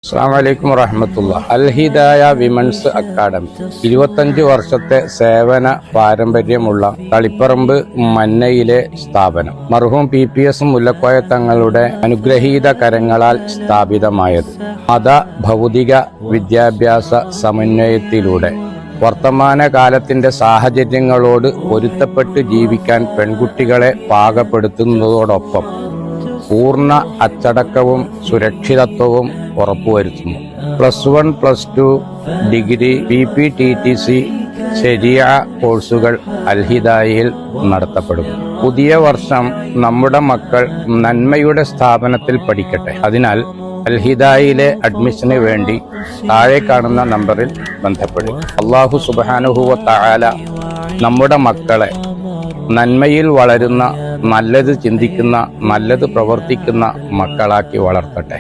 അസ്സലാമു അലൈക്കും വറഹ്മത്തുള്ളാഹി. അൽ ഹിദായ വിമൻസ് അക്കാഡമി 25 വർഷത്തെ സേവന പാരമ്പര്യമുള്ള തളിപ്പറമ്പ് മന്നയിലെ സ്ഥാപനം. മർഹൂം PPS മുല്ലക്കോയ തങ്ങളുടെ അനുഗ്രഹീത കരങ്ങളാൽ സ്ഥാപിതമായത്. മത ഭൗതിക വിദ്യാഭ്യാസ സമന്വയത്തിലൂടെ വർത്തമാന കാലത്തിന്റെ സാഹചര്യങ്ങളോട് പൊരുത്തപ്പെട്ട് ജീവിക്കാൻ പെൺകുട്ടികളെ പാകപ്പെടുത്തുന്നതോടൊപ്പം പൂർണ്ണ അച്ചടക്കവും സുരക്ഷിതത്വവും ഉറപ്പുവരുത്തുന്നു. +1, +2 ഡിഗ്രി, PPTTC ശരിയ കോഴ്സുകൾ അൽ ഹിദായയിൽ നടത്തപ്പെടും. പുതിയ വർഷം നമ്മുടെ മക്കൾ നന്മയുടെ സ്ഥാപനത്തിൽ പഠിക്കട്ടെ. അതിനാൽ അൽ ഹിദായയിലെ അഡ്മിഷന് വേണ്ടി താഴെ കാണുന്ന നമ്പറിൽ ബന്ധപ്പെടും. അല്ലാഹു സുബ്ഹാനഹു വ തആല നമ്മുടെ മക്കളെ നന്മയിൽ വളരുന്ന, നല്ലത് ചിന്തിക്കുന്ന, നല്ലത് പ്രവർത്തിക്കുന്ന മക്കളാക്കി വളർത്തട്ടെ.